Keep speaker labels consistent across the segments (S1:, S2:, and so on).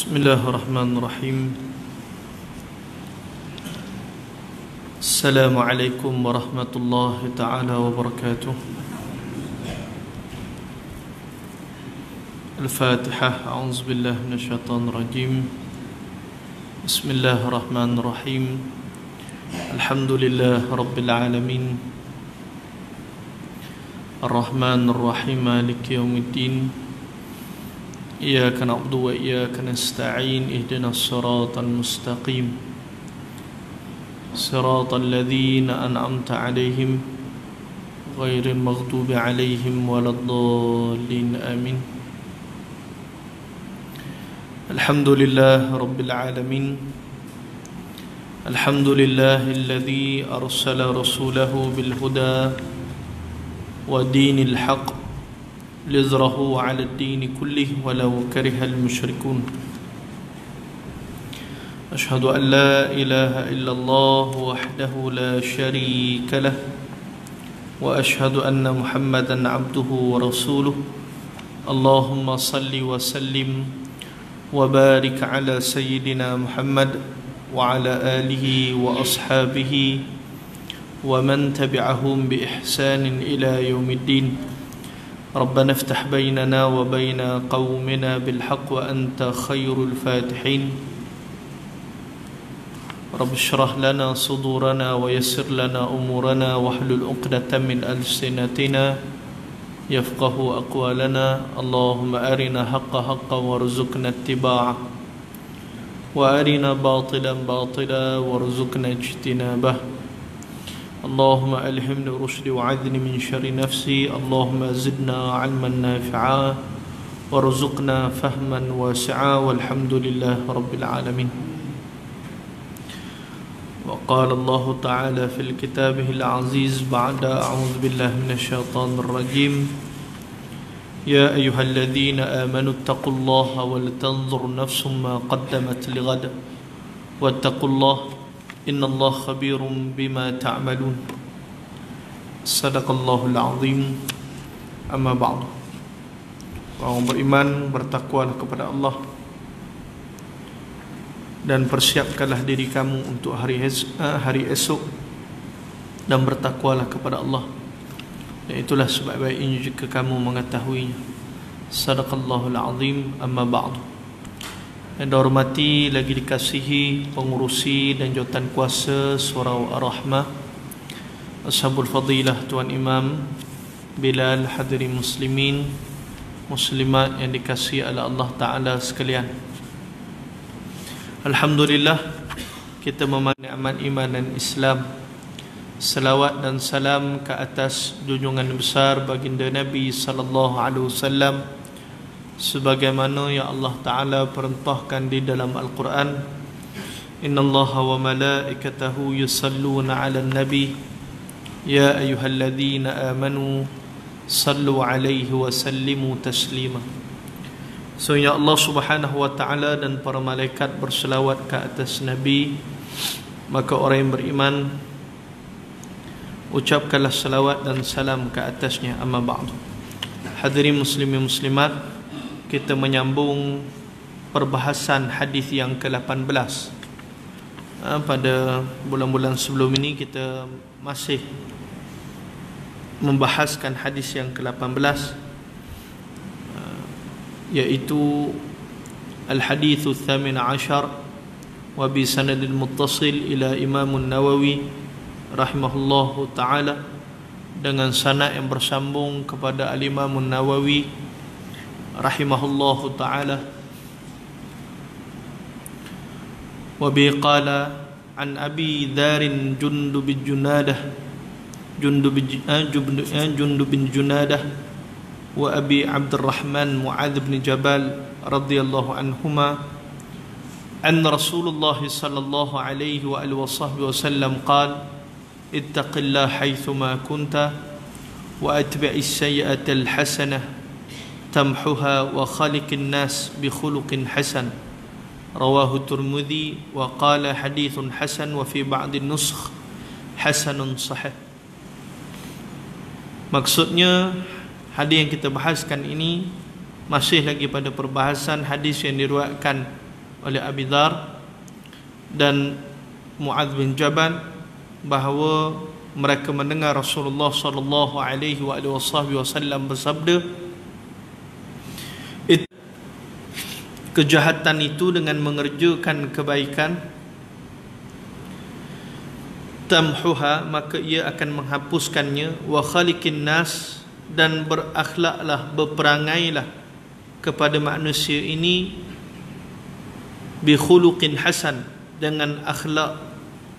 S1: Bismillahirrahmanirrahim. Assalamualaikum warahmatullahi ta'ala wabarakatuh. Al-Fatihah. A'udzubillahi minasyaitonir rajim. Bismillahirrahmanirrahim. Alhamdulillah rabbil alamin. Ar-Rahmanir Rahim. Maliki yaumiddin. إياك نعبد وإياك نستعين اهدنا الصراط المستقيم صراط الذين أنعمت عليهم غير المغضوب عليهم ولا الضالين آمين. الحمد لله رب العالمين. الحمد لله الذي أرسل رسوله بالهدى ودين الحق ليظهره على الدين كله ولو كره المشركون. أشهد أن لا إله إلا الله وحده لا شريك له وأشهد أن محمدا عبده ورسوله. اللهم صل وسلم وبارك على سيدنا محمد وعلى آله وأصحابه ومن تبعهم بإحسان إلى يوم الدين. ربنا افتح بيننا وبين قومنا بالحق وأنت خير الفاتحين. رب اشرح لنا صدورنا ويسر لنا أمورنا واحلل عقدة من ألسنتنا يفقه أقوالنا. اللهم أرنا حق حقا وارزقنا اتباعه وأرنا باطلا باطلا وارزقنا اجتنابه. اللهم ألهمني رشدي وعذني من شر نفسي. اللهم زدنا علما نافعا وارزقنا فهما واسعا والحمد لله رب العالمين. وقال الله تعالى في كتابه العزيز بعد أعوذ بالله من الشيطان الرجيم: يا أيها الذين آمنوا اتقوا الله ولتنظر نفس ما قدمت لغد واتقوا الله إن الله خبير بما تعملون. صدق الله العظيم. أما بعد. Orang beriman, bertakwalah kepada Allah dan persiapkanlah diri kamu untuk hari esok dan bertakwalah kepada Allah. Dan itulah sebaik-baiknya jika kamu mengetahuinya. Sadaqallahul azim. Amma ba'du. Yang dihormati lagi dikasihi pengurusi dan jawatan kuasa Surau Ar-Rahmah, Ashabul Fadilah, Tuan Imam Bilal, hadirin muslimin muslimat yang dikasihi oleh Allah Ta'ala sekalian. Alhamdulillah, kita memandang nikmat iman dan Islam. Salawat dan salam ke atas junjungan besar baginda Nabi sallallahu alaihi wasallam, sebagaimana yang Allah Ta'ala perintahkan di dalam Al-Quran: Innallaha wa malaikatahu yusalluna ala nabi ya ayyuhalladzina amanu sallu alaihi wa sallimu taslima. So ya Allah Subhanahu wa Ta'ala dan para malaikat berselawat ke atas Nabi, maka orang yang beriman ucapkanlah selawat dan salam ke atasnya. Amma ba'du. Hadirin muslimin muslimat, kita menyambung perbahasan hadis yang ke-18. Pada bulan-bulan sebelum ini kita masih membahaskan hadis yang ke-18, yaitu al-hadithu tsamin ashar wa bi sanadil muttasil ila Imam Nawawi rahimahullahu ta'ala, dengan sanad yang bersambung kepada al-Imam Nawawi rahimahullahu ta'ala. Wa bi qala an Abi Dzar Jundub bin Junadah wa Abi Abdurrahman Mu'adz bin Jabal radhiyallahu anhuma anna Rasulullah sallallahu alaihi wa alihi wasallam qala ittaqillaha haitsuma kunta wa atbi'is sayyi'ata al-hasanah tamhuha wa khaliqin nas bi khuluqin hasan. Rawahu Tirmidzi wa qala hadithun hasan wa fi ba'd an-nusakh hasanun sahih. Maksudnya hadis yang kita bahaskan ini masih lagi pada perbahasan hadis yang diriwayatkan oleh Abi Dzar dan Muadz bin Jabal bahawa mereka mendengar Rasulullah sallallahu alaihi wasallam bersabda, kejahatan itu dengan mengerjakan kebaikan, tamhuha, maka ia akan menghapuskannya, wa khaliqin nas, dan berakhlaklah, berperangailah kepada manusia ini, bi khuluqin hasan, dengan akhlak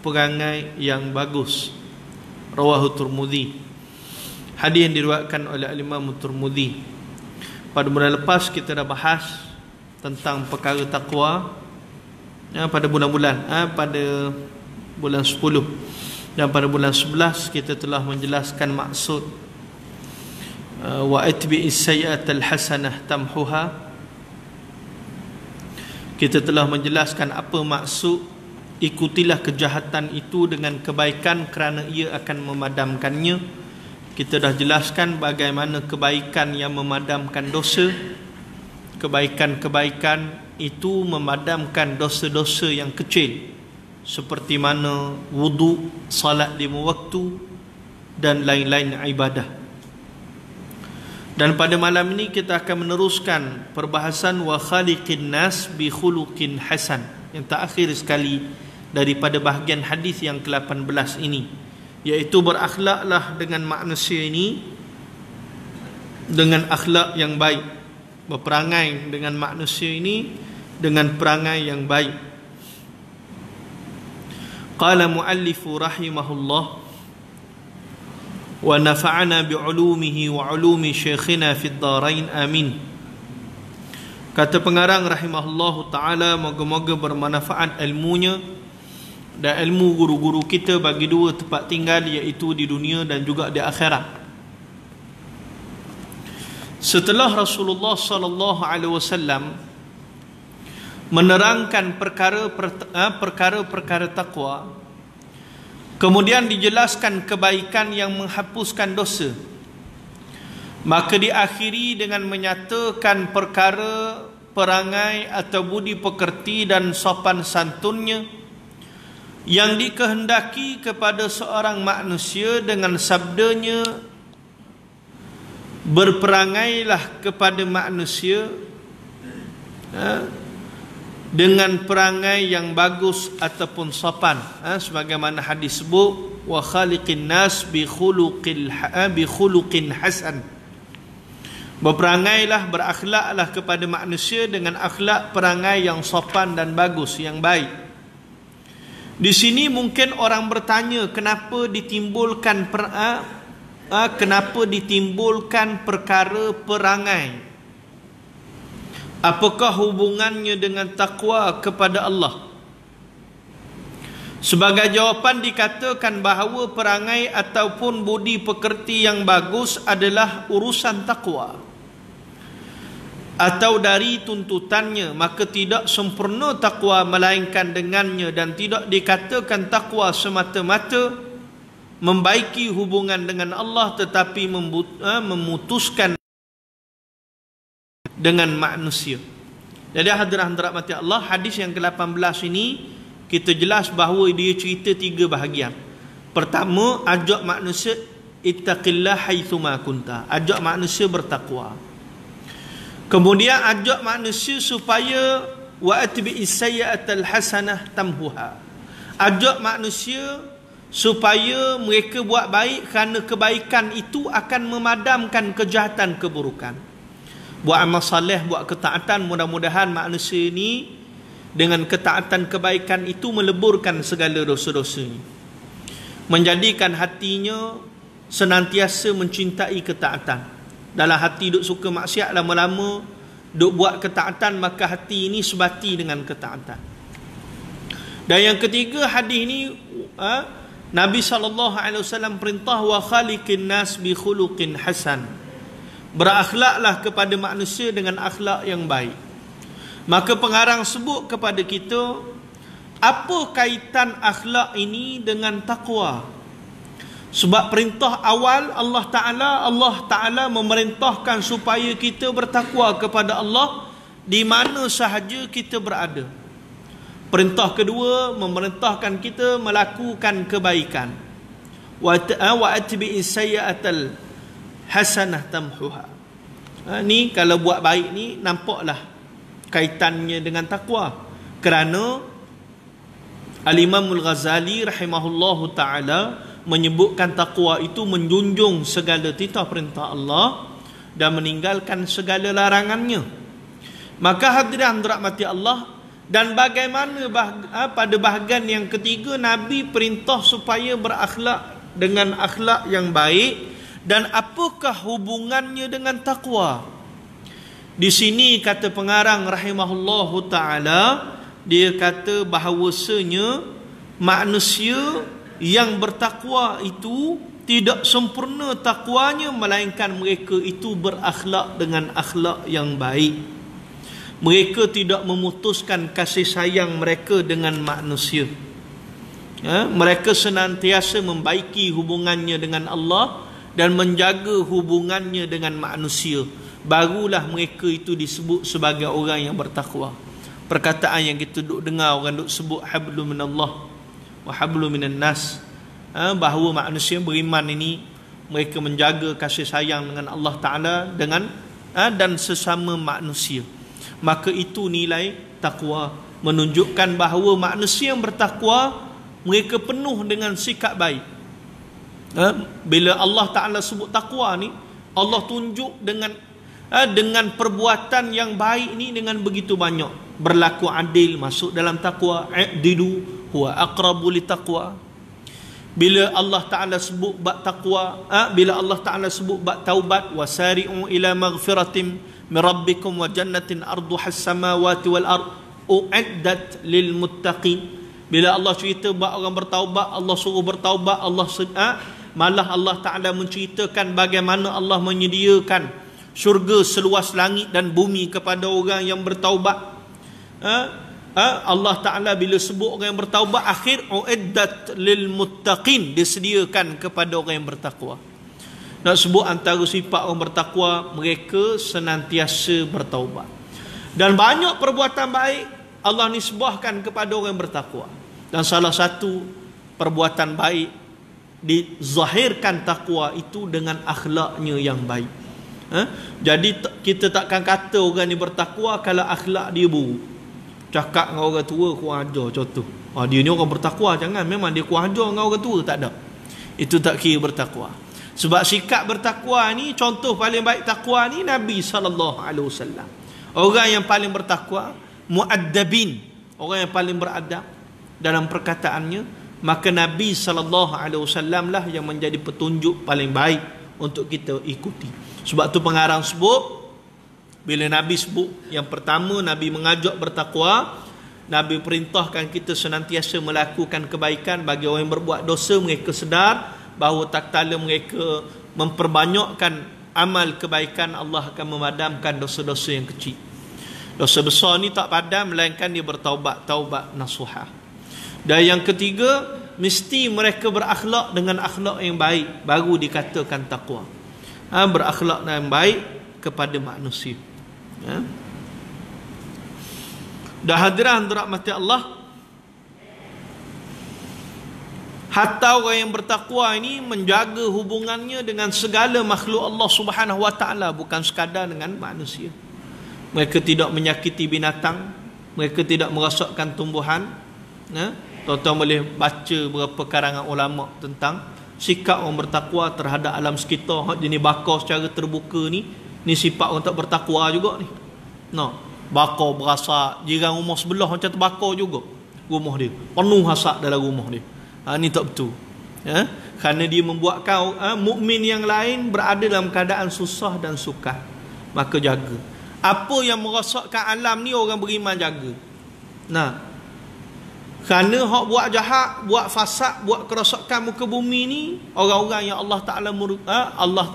S1: perangai yang bagus. Rawahu Tirmidzi. Hadis yang diriwayatkan oleh Imam Tirmidzi. Pada bulan lepas kita dah bahas tentang perkara takwa pada bulan-bulan, pada bulan 10, dan pada bulan 11 kita telah menjelaskan maksud wa atbi'is sayyi'atal hasanah tamhuha. Kita telah menjelaskan apa maksud ikutilah kejahatan itu dengan kebaikan kerana ia akan memadamkannya. Kita dah jelaskan bagaimana kebaikan yang memadamkan dosa. Kebaikan-kebaikan itu memadamkan dosa-dosa yang kecil, seperti mana wudu, salat 5 waktu, dan lain-lain ibadah. Dan pada malam ini kita akan meneruskan perbahasan wa khaliqin nas bi khuluqin hasan, yang terakhir sekali daripada bahagian hadis yang ke-18 ini, iaitu berakhlaklah dengan manusia ini dengan akhlak yang baik, berperangai dengan manusia ini dengan perangai yang baik. Qala muallifu rahimahullah wa nafa'ana bi'ulumihi wa 'ulumi syekhina fid dharain amin. Kata pengarang rahimahullahu taala, moga-moga bermanfaat ilmunya dan ilmu guru-guru kita bagi dua tempat tinggal, iaitu di dunia dan juga di akhirat. Setelah Rasulullah sallallahu alaihi wasallam menerangkan perkara-perkara takwa, kemudian dijelaskan kebaikan yang menghapuskan dosa, maka diakhiri dengan menyatakan perkara perangai atau budi pekerti dan sopan santunnya yang dikehendaki kepada seorang manusia dengan sabdanya, berperangailah kepada manusia dengan perangai yang bagus ataupun sopan, sebagaimana hadis sebut, wa khaliqin nas bi khuluqin hasan. Berperangailah, berakhlaklah kepada manusia dengan akhlak perangai yang sopan dan bagus, yang baik. Di sini mungkin orang bertanya, kenapa ditimbulkan perkara perangai? Apakah hubungannya dengan takwa kepada Allah? Sebagai jawapan dikatakan bahawa perangai ataupun budi pekerti yang bagus adalah urusan takwa atau dari tuntutannya, maka tidak sempurna takwa melainkan dengannya, dan tidak dikatakan takwa semata-mata membaiki hubungan dengan Allah, tetapi memutuskan dengan manusia. Jadi hadirat-hadirat mati Allah, hadis yang ke-18 ini kita jelas bahawa dia cerita 3 bahagian. Pertama, ajak manusia ittaqillah haitsuma kunta, ajak manusia bertakwa. Kemudian ajak manusia supaya wa atbi'is sayyi'atal hasanah tamhuha, ajak manusia supaya mereka buat baik kerana kebaikan itu akan memadamkan kejahatan, keburukan. Buat amal soleh, buat ketaatan, mudah-mudahan manusia ini dengan ketaatan kebaikan itu meleburkan segala dosa-dosa, menjadikan hatinya senantiasa mencintai ketaatan. Dalam hati duk suka maksiat, lama-lama duk buat ketaatan, maka hati ini sebati dengan ketaatan. Dan yang ketiga, hadis ini Nabi SAW perintah wa khaliqin nas bi khuluqin hasan, berakhlaklah kepada manusia dengan akhlak yang baik. Maka pengarang sebut kepada kita, apa kaitan akhlak ini dengan takwa? Sebab perintah awal Allah Ta'ala memerintahkan supaya kita bertakwa kepada Allah di mana sahaja kita berada. Perintah kedua memerintahkan kita melakukan kebaikan. Wa atbi'is sayyi'atal hasanah tamhuha. Ni kalau buat baik ni nampaklah kaitannya dengan takwa. Kerana Al-Imam Al-Ghazali rahimahullahu ta'ala menyebutkan takwa itu menjunjung segala titah perintah Allah dan meninggalkan segala larangannya. Maka hadirin dirahmati Allah, dan bagaimana pada bahagian yang ketiga Nabi perintah supaya berakhlak dengan akhlak yang baik, dan apakah hubungannya dengan takwa? Di sini kata pengarang rahimahullahu ta'ala, dia kata bahawasanya manusia yang bertakwa itu tidak sempurna takwanya, melainkan mereka itu berakhlak dengan akhlak yang baik. Mereka tidak memutuskan kasih sayang mereka dengan manusia. Mereka senantiasa membaiki hubungannya dengan Allah dan menjaga hubungannya dengan manusia. Barulah mereka itu disebut sebagai orang yang bertakwa. Perkataan yang kita duk dengar orang duk sebut hablu minallah wa hablu minan nas, bahawa manusia beriman ini mereka menjaga kasih sayang dengan Allah Ta'ala dengan dan sesama manusia. Maka itu nilai takwa, menunjukkan bahawa manusia yang bertakwa mereka penuh dengan sikap baik. Bila Allah Ta'ala sebut takwa ni, Allah tunjuk dengan perbuatan yang baik ni dengan begitu banyak. Berlaku adil masuk dalam takwa. I'dilu huwa aqrabu litaqwa. Bila Allah Ta'ala sebut bab taqwa, bila Allah Ta'ala sebut bab taubat, wasari'u ila maghfiratin min rabbikum wa jannatin arduha as-samawati wal ard u'iddat lil muttaqin. Bila Allah cerita bab orang bertaubat, Allah suruh bertaubat, malah Allah Ta'ala menceritakan bagaimana Allah menyediakan syurga seluas langit dan bumi kepada orang yang bertaubat. Allah Ta'ala bila sebut orang yang bertaubat, akhir uiddat lil muttaqin, disediakan kepada orang yang bertakwa. Nak sebut antara sifat orang bertakwa, mereka senantiasa bertaubat. Dan banyak perbuatan baik Allah nisbahkan kepada orang yang bertakwa. Dan salah satu perbuatan baik dizahirkan takwa itu dengan akhlaknya yang baik. Jadi kita takkan kata orang ni bertakwa kalau akhlak dia buruk. Cakap dengan orang tua kurang ajar contoh. Dia ni orang bertakwa, jangan, memang dia kurang ajar dengan orang tua, tak ada. Itu tak kira bertakwa. Sebab sikap bertakwa ni, contoh paling baik takwa ni Nabi SAW. Orang yang paling bertakwa, mu'addabin, orang yang paling beradab dalam perkataannya, maka Nabi SAW lah yang menjadi petunjuk paling baik untuk kita ikuti. Sebab tu pengarang sebut, bila Nabi sebut yang pertama Nabi mengajak bertakwa, Nabi perintahkan kita senantiasa melakukan kebaikan. Bagi orang yang berbuat dosa, mereka sedar bahawa tak kala mereka memperbanyakkan amal kebaikan, Allah akan memadamkan dosa-dosa yang kecil. Dosa besar ni tak padam, melainkan dia bertaubat, taubat nasuhah. Dan yang ketiga, mesti mereka berakhlak dengan akhlak yang baik, baru dikatakan takwa. Berakhlak yang baik kepada manusia. Dan hadirin dirahmati Allah, hatta orang yang bertakwa ini menjaga hubungannya dengan segala makhluk Allah Subhanahu wa taala, bukan sekadar dengan manusia. Mereka tidak menyakiti binatang, mereka tidak merosakkan tumbuhan. Tuan-tuan boleh baca beberapa karangan ulama tentang sikap orang bertakwa terhadap alam sekitar. Hak jenis bakar secara terbuka ni sifat orang tak bertakwa juga ni. Bakar berasak, jiran rumah sebelah macam terbakar juga rumah dia, penuh asap dalam rumah dia. Ni tak betul. Kerana dia membuatkan mukmin yang lain berada dalam keadaan susah dan sukar. Maka jaga. Apa yang merosakkan alam ni orang beriman jaga. Kerana hak buat jahat, buat fasad, buat kerosakan muka bumi ni orang-orang yang Allah Ta'ala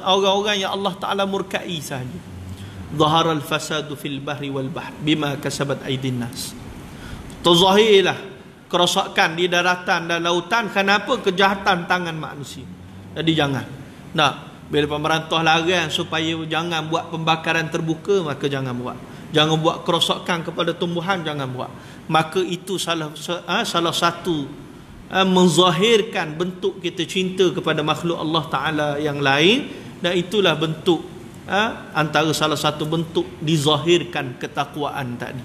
S1: orang-orang yang Allah Ta'ala murkai sahaja. Zahara al-fasadu fil bahri wal bahr bima kasabat aydin nas. Tazahirlah kerosakan di daratan dan lautan kenapa kejahatan tangan manusia. Jadi jangan. Bila pemerintah larang supaya jangan buat pembakaran terbuka, maka jangan buat. Jangan buat kerosakan kepada tumbuhan, jangan buat. Maka itu salah satu menzahirkan bentuk kita cinta kepada makhluk Allah Ta'ala yang lain, dan itulah bentuk antara salah satu bentuk dizahirkan ketakwaan tadi.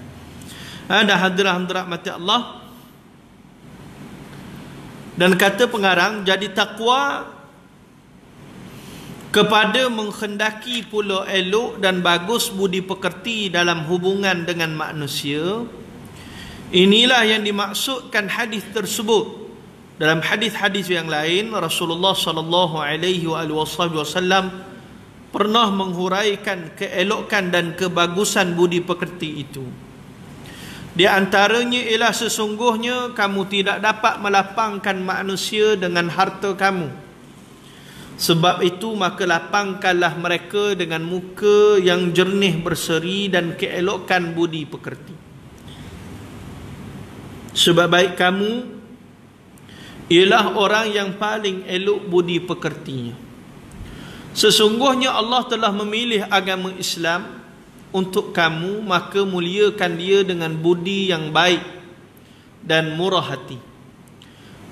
S1: Dan hadirat mati Allah, dan kata pengarang, jadi takwa kepada menghendaki pula elok dan bagus budi pekerti dalam hubungan dengan manusia. Inilah yang dimaksudkan hadis tersebut. Dalam hadis-hadis yang lain, Rasulullah sallallahu alaihi wasallam pernah menghuraikan keelokan dan kebagusan budi pekerti itu. Di antaranya ialah sesungguhnya kamu tidak dapat melapangkan manusia dengan harta kamu. Sebab itu maka lapangkanlah mereka dengan muka yang jernih berseri dan keelokan budi pekerti. Sebab baik kamu ialah orang yang paling elok budi pekertinya. Sesungguhnya Allah telah memilih agama Islam untuk kamu, maka muliakan dia dengan budi yang baik dan murah hati.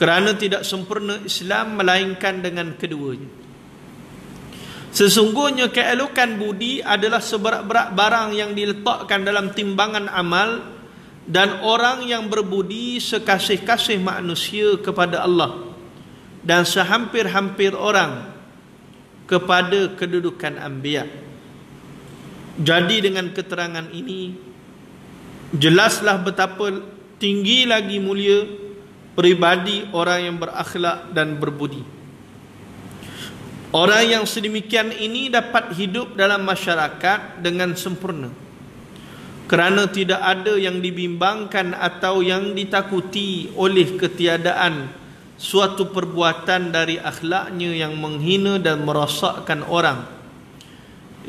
S1: Kerana tidak sempurna Islam melainkan dengan keduanya. Sesungguhnya keelokan budi adalah seberat-berat barang yang diletakkan dalam timbangan amal, dan orang yang berbudi sekasih-kasih manusia kepada Allah dan sehampir-hampir orang kepada kedudukan anbiya. Jadi dengan keterangan ini jelaslah betapa tinggi lagi mulia pribadi orang yang berakhlak dan berbudi. Orang yang sedemikian ini dapat hidup dalam masyarakat dengan sempurna, kerana tidak ada yang dibimbangkan atau yang ditakuti oleh ketiadaan suatu perbuatan dari akhlaknya yang menghina dan merosakkan orang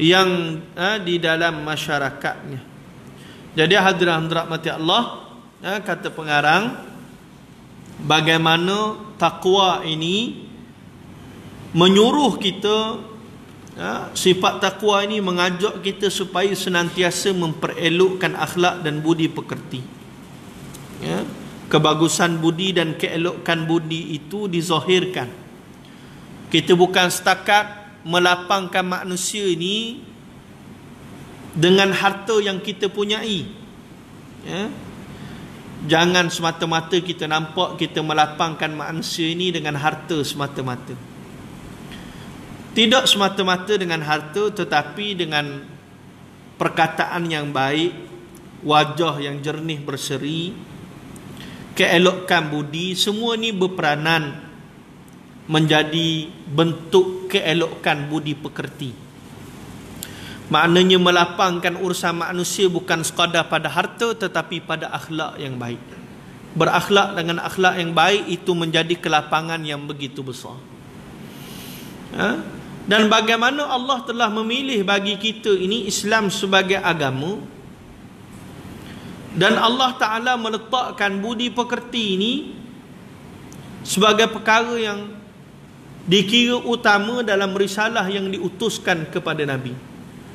S1: yang di dalam masyarakatnya. Jadi hadirat mati Allah, kata pengarang, bagaimana takwa ini menyuruh kita, sifat takwa ini mengajak kita supaya senantiasa memperelokkan akhlak dan budi pekerti. Kebagusan budi dan keelokkan budi itu dizahirkan. Kita bukan setakat melapangkan manusia ini dengan harta yang kita punyai. Jangan semata-mata kita nampak kita melapangkan manusia ini dengan harta semata-mata. Tidak semata-mata dengan harta, tetapi dengan perkataan yang baik, wajah yang jernih berseri, keelokkan budi, semua ini berperanan menjadi bentuk keelokkan budi pekerti. Maknanya melapangkan urusan manusia bukan sekadar pada harta, tetapi pada akhlak yang baik. Berakhlak dengan akhlak yang baik itu menjadi kelapangan yang begitu besar. Dan bagaimana Allah telah memilih bagi kita ini Islam sebagai agama, dan Allah Ta'ala meletakkan budi pekerti ini sebagai perkara yang dikira utama dalam risalah yang diutuskan kepada Nabi.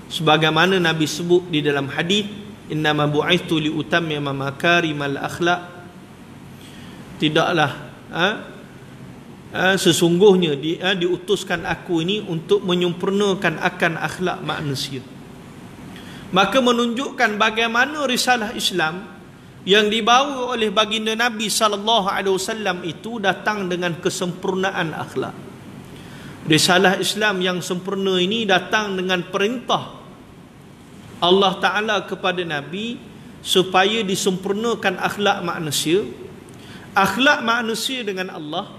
S1: Sebagaimana Nabi sebut di dalam hadis, innama bu'ithtu li utammima makarimal akhlaq. Tidaklah sesungguhnya diutuskan aku ini untuk menyempurnakan akan akhlak manusia. Maka menunjukkan bagaimana risalah Islam yang dibawa oleh baginda Nabi SAW itu datang dengan kesempurnaan akhlak. Risalah Islam yang sempurna ini datang dengan perintah Allah Ta'ala kepada Nabi supaya disempurnakan akhlak manusia. Akhlak manusia dengan Allah,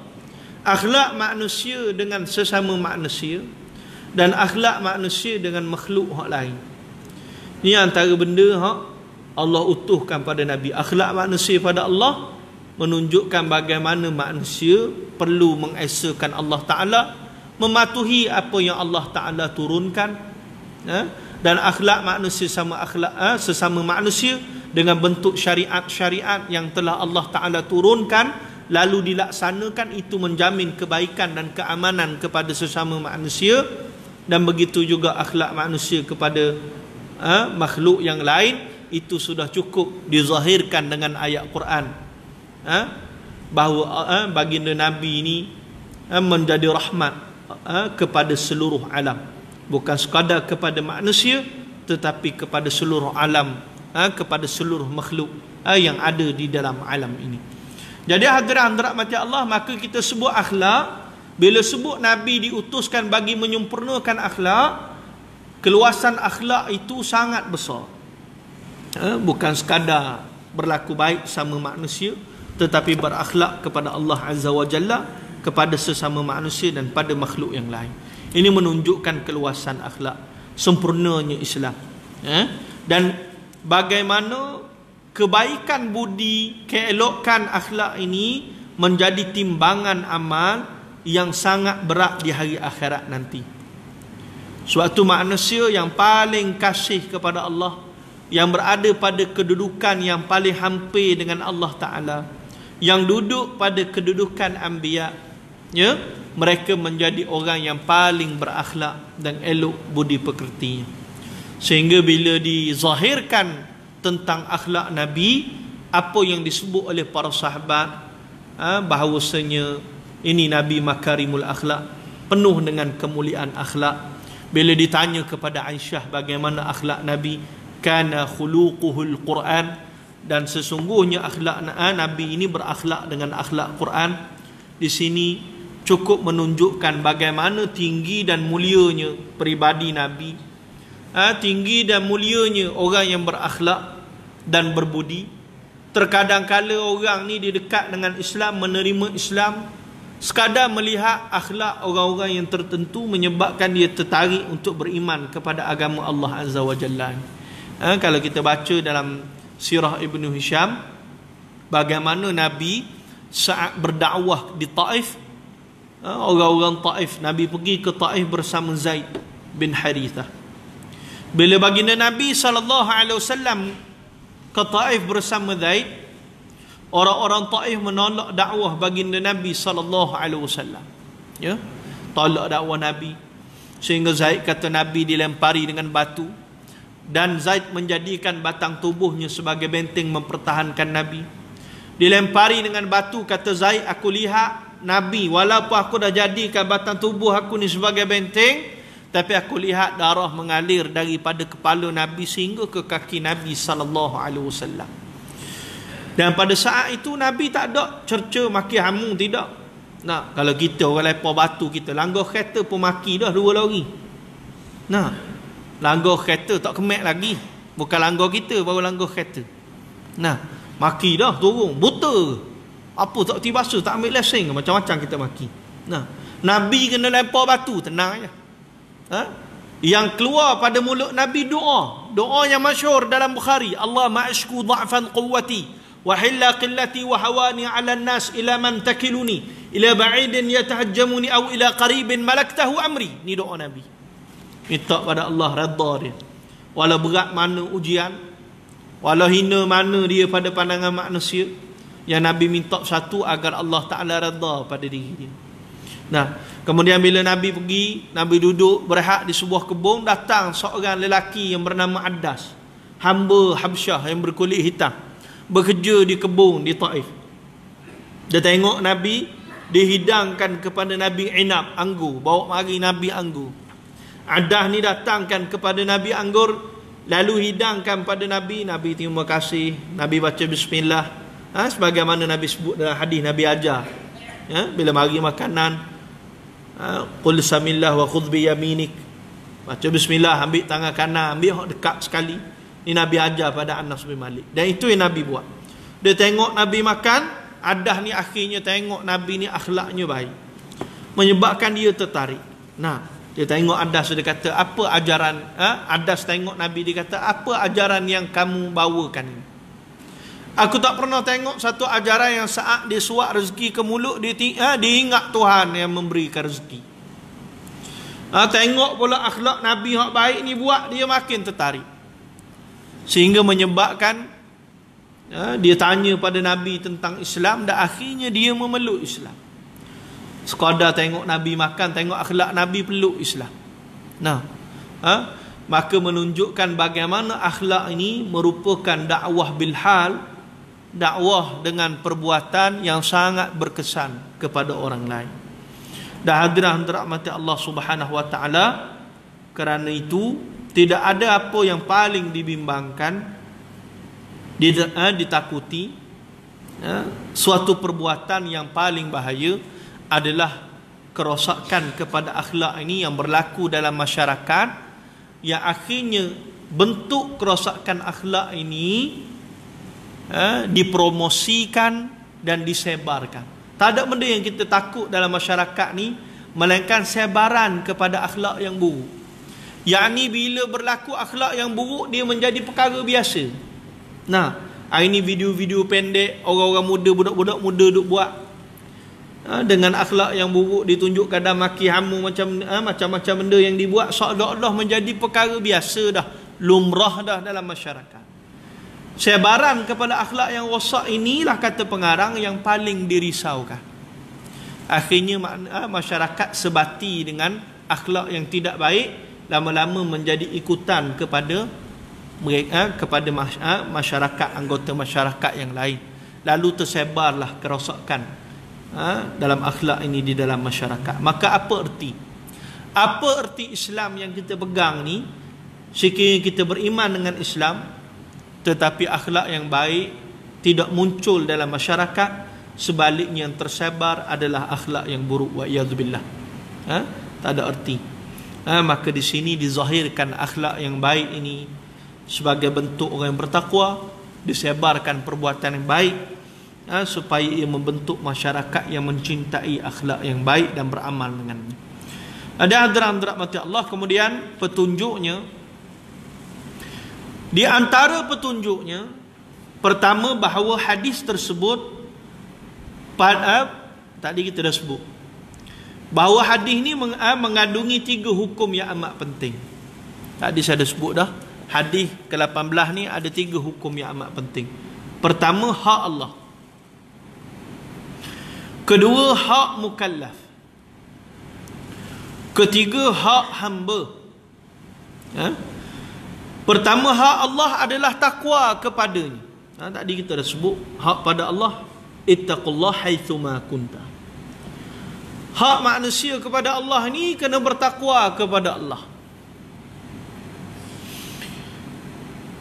S1: akhlak manusia dengan sesama manusia, dan akhlak manusia dengan makhluk hak lain. Ini antara benda hak Allah utuhkan pada Nabi. Akhlak manusia pada Allah menunjukkan bagaimana manusia perlu mengesakan Allah Ta'ala, mematuhi apa yang Allah Ta'ala turunkan, dan akhlak manusia sesama manusia dengan bentuk syariat-syariat yang telah Allah Ta'ala turunkan lalu dilaksanakan, itu menjamin kebaikan dan keamanan kepada sesama manusia. Dan begitu juga akhlak manusia kepada makhluk yang lain, itu sudah cukup dizahirkan dengan ayat Quran, bahawa baginda Nabi ini menjadi rahmat kepada seluruh alam, bukan sekadar kepada manusia, tetapi kepada seluruh alam, kepada seluruh makhluk yang ada di dalam alam ini. Jadi hadirin mati Allah, maka kita sebut akhlak. Bila sebut Nabi diutuskan bagi menyempurnakan akhlak, keluasan akhlak itu sangat besar. Bukan sekadar berlaku baik sama manusia, tetapi berakhlak kepada Allah Azza wa Jalla, kepada sesama manusia dan pada makhluk yang lain. Ini menunjukkan keluasan akhlak, sempurnanya Islam. Dan bagaimana kebaikan budi, keelokan akhlak ini menjadi timbangan amal yang sangat berat di hari akhirat nanti. Suatu manusia yang paling kasih kepada Allah, yang berada pada kedudukan yang paling hampir dengan Allah Ta'ala, yang duduk pada kedudukan anbiya, mereka menjadi orang yang paling berakhlak dan elok budi pekertinya. Sehingga bila dizahirkan tentang akhlak Nabi, apa yang disebut oleh para sahabat, bahawasanya ini Nabi makarimul akhlak, penuh dengan kemuliaan akhlak. Bila ditanya kepada Aisyah bagaimana akhlak Nabi, kana khuluquhul Quran, dan sesungguhnya akhlak Nabi ini berakhlak dengan akhlak Quran. Di sini cukup menunjukkan bagaimana tinggi dan mulianya peribadi Nabi, tinggi dan mulianya orang yang berakhlak dan berbudi. Terkadang kala orang ni dia dekat dengan Islam, menerima Islam, sekadar melihat akhlak orang-orang yang tertentu menyebabkan dia tertarik untuk beriman kepada agama Allah Azza wa Jalla. Kalau kita baca dalam sirah Ibnu Hisham, bagaimana Nabi saat berdakwah di Taif, orang-orang Taif, Nabi pergi ke Taif bersama Zaid bin Harithah. Bila baginda Nabi SAW ke Taif bersama Zaid, orang-orang Taif menolak dakwah baginda Nabi SAW. Tolak dakwah Nabi. Sehingga Zaid kata Nabi dilempari dengan batu, dan Zaid menjadikan batang tubuhnya sebagai benteng mempertahankan Nabi. Dilempari dengan batu, kata Zaid, aku lihat Nabi, walaupun aku dah jadikan batang tubuh aku ni sebagai benteng, tapi aku lihat darah mengalir daripada kepala Nabi sehingga ke kaki Nabi SAW. Dan pada saat itu Nabi tak ada cerca maki hamu, tidak. Nah, kalau kita orang lepar batu, kita langgar kereta pun maki dah 2 lori. Nah, langgar kereta tak kemek lagi. Bukan langgar kita, baru langgar kereta. Nah, maki dah turun, buta. Apa tak tiba basuh, tak ambil lesen, macam-macam kita maki. Nah, Nabi kena lempar batu, tenang aja. Yang keluar pada mulut Nabi doa yang masyhur dalam Bukhari, Allah ma'ashku dha'fan quwwati wa hilla qillati wa hawani 'ala an-nas ila man takiluni ila ba'idin yatahajjamuni aw ila qaribin malaktahu amri. Ni doa Nabi, minta pada Allah redha dia, walau berat mana ujian, walau hina mana dia pada pandangan manusia, yang Nabi minta satu, agar Allah Ta'ala redha pada diri dia. Nah, kemudian bila Nabi pergi, Nabi duduk berehat di sebuah kebun, datang seorang lelaki yang bernama Addas, hamba Habsyah yang berkulit hitam, bekerja di kebun di Taif. Dia tengok Nabi, dihidangkan kepada Nabi inab, anggur, bawa mari Nabi anggur. Addas ni datangkan kepada Nabi anggur, lalu hidangkan pada Nabi. Nabi terima kasih, Nabi baca bismillah, sebagaimana Nabi sebut dalam hadis Nabi ajar. Bila mari makanan, qul samillah wa khudh bi yaminik, baca bismillah, ambil tangan kanan, ambil hak dekat sekali. Ini Nabi ajar pada Anas bin Malik, dan itu yang Nabi buat. Dia tengok Nabi makan, Addas ni akhirnya tengok Nabi ni akhlaknya baik, menyebabkan dia tertarik. Nah, dia tengok Addas, dia kata, apa ajaran, Addas tengok Nabi, dia kata, apa ajaran yang kamu bawakan ini? Aku tak pernah tengok satu ajaran yang saat dia suap rezeki ke mulut, dia ingat Tuhan yang memberikan rezeki. Tengok pula akhlak Nabi yang baik ni buat dia makin tertarik. Sehingga menyebabkan dia tanya pada Nabi tentang Islam, dan akhirnya dia memeluk Islam. Sekadar tengok Nabi makan, tengok akhlak Nabi, peluk Islam. Nah, maka menunjukkan bagaimana akhlak ini merupakan dakwah bil hal, dakwah dengan perbuatan yang sangat berkesan kepada orang lain. Dan hadirin rahmati Allah Subhanahu wa taala, kerana itu tidak ada apa yang paling dibimbangkan, ditakuti, suatu perbuatan yang paling bahaya adalah kerosakan kepada akhlak ini yang berlaku dalam masyarakat, yang akhirnya bentuk kerosakan akhlak ini dipromosikan dan disebarkan. Tak ada benda yang kita takut dalam masyarakat ni melainkan sebaran kepada akhlak yang buruk. Yang ni bila berlaku akhlak yang buruk, dia menjadi perkara biasa. Nah, hari ni video-video pendek orang-orang muda, budak-budak muda duk buat dengan akhlak yang buruk, ditunjuk kadang maki hamu, macam-macam benda yang dibuat, seolah-olah menjadi perkara biasa dah, lumrah dah dalam masyarakat. Sebaran kepada akhlak yang rosak inilah, kata pengarang, yang paling dirisaukan. Akhirnya masyarakat sebati dengan akhlak yang tidak baik, lama-lama menjadi ikutan kepada mereka, kepada masyarakat, anggota masyarakat yang lain. Lalu tersebarlah kerosakan dalam akhlak ini di dalam masyarakat. Maka apa erti? Apa erti Islam yang kita pegang ni? Sekiranya kita beriman dengan Islam, tetapi akhlak yang baik tidak muncul dalam masyarakat, sebaliknya yang tersebar adalah akhlak yang buruk, wa iyadzubillah. Tak ada erti. Maka di sini dizahirkan akhlak yang baik ini sebagai bentuk orang yang bertakwa, disebarkan perbuatan yang baik, supaya ia membentuk masyarakat yang mencintai akhlak yang baik dan beramal dengannya. Ada hadirin rahmati Allah. Kemudian petunjuknya, di antara petunjuknya, pertama bahawa hadis tersebut tadi kita dah sebut bahawa hadis ni mengandungi 3 hukum yang amat penting. Tadi saya dah sebut dah, hadis ke-18 ni ada 3 hukum yang amat penting. Pertama, hak Allah. Kedua, hak mukallaf. Ketiga, hak hamba. Pertama, hak Allah adalah takwa kepadanya. Tadi kita dah sebut hak pada Allah, ittaqullah haitsuma kunta. Hak manusia kepada Allah ni kena bertakwa kepada Allah,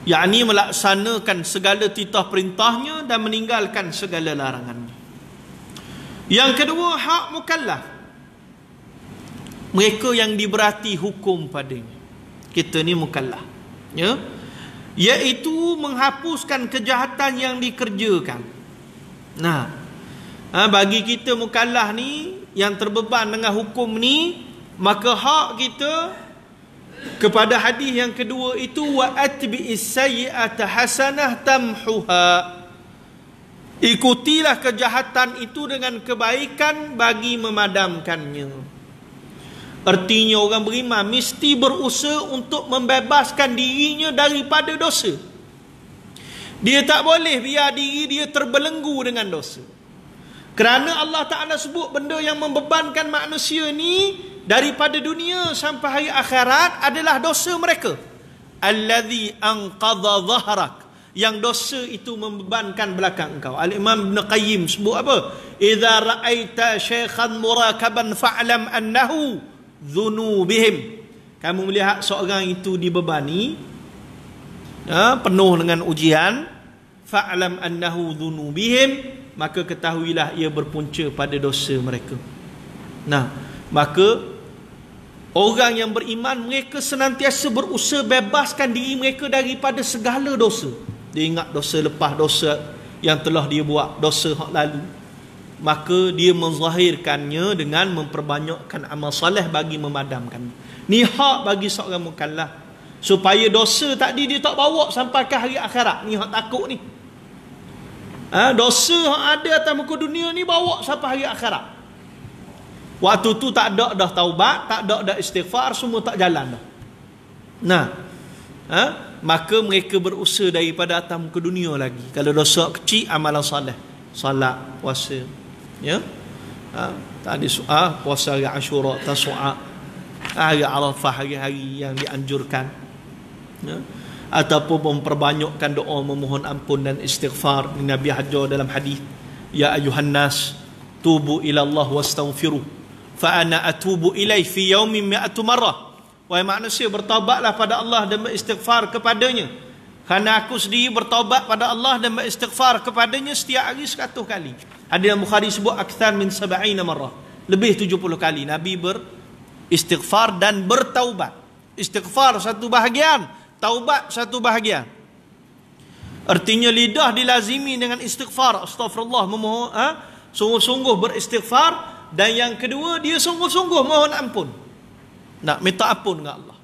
S1: yakni melaksanakan segala titah perintahnya dan meninggalkan segala larangannya. Yang kedua, hak mukallaf, mereka yang diberati hukum padanya. Kita ni mukallaf, iaitu menghapuskan kejahatan yang dikerjakan. Nah, bagi kita mukallaf ni yang terbeban dengan hukum ni, maka hak kita kepada hadis yang kedua itu, wa atbi'is sayyi'ata hasanah tamhuha. Ikutilah kejahatan itu dengan kebaikan bagi memadamkannya. Artinya orang beriman mesti berusaha untuk membebaskan dirinya daripada dosa. Dia tak boleh biar diri dia terbelenggu dengan dosa. Kerana Allah Ta'ala sebut benda yang membebankan manusia ni daripada dunia sampai hari akhirat adalah dosa mereka. Allazi anqadha dhahrak, yang dosa itu membebankan belakang engkau. Al-Imam Ibn Qayyim sebut apa? Idza ra'aita syaikhan murakaban fa'lam annahu dhunubihim. Kamu melihat seorang itu dibebani, penuh dengan ujian, fa'lam annahu dhunubihim, maka ketahuilah ia berpunca pada dosa mereka. Nah, maka orang yang beriman, mereka senantiasa berusaha bebaskan diri mereka daripada segala dosa. Dia ingat dosa lepas, dosa yang telah dia buat, dosa hak lalu, maka dia menzahirkannya dengan memperbanyakkan amal soleh bagi memadamkan. Ni hak bagi seorang mukallaf, supaya dosa tadi dia tak bawa sampai ke hari akhirat. Ni hak takut ni. Dosa hak ada atas muka dunia ni bawa sampai hari akhirat. Waktu tu tak ada dah taubat, tak ada dah istighfar, semua tak jalan dah. Nah, maka mereka berusaha daripada atas muka dunia lagi. Kalau dosa kecil, amalan soleh, salat, puasa, tadi puasa hari Ashura, Tasu'a, hari Arafah, hari-hari yang dianjurkan. ya, ataupun memperbanyakkan doa memohon ampun dan istighfar. Nabi ajar dalam hadis, ya ayuhan nas tubu ila Allah wastaghfiru fa ana atubu ilai fi yaumin mi'atu marrah. Wahai manusia, bertaubatlah pada Allah dan beristighfar kepadanya, kerana aku sendiri bertaubat pada Allah dan beristighfar kepadanya setiap hari 100 kali. Hadis Bukhari sebut akthar min 70 marrah, lebih 70 kali Nabi beristighfar dan bertaubat. Istighfar satu bahagian, taubat satu bahagian. Artinya lidah dilazimi dengan istighfar, astagfirullah, memohon, sungguh-sungguh beristighfar. Dan yang kedua, dia sungguh-sungguh mohon ampun, nak minta ampun dengan Allah.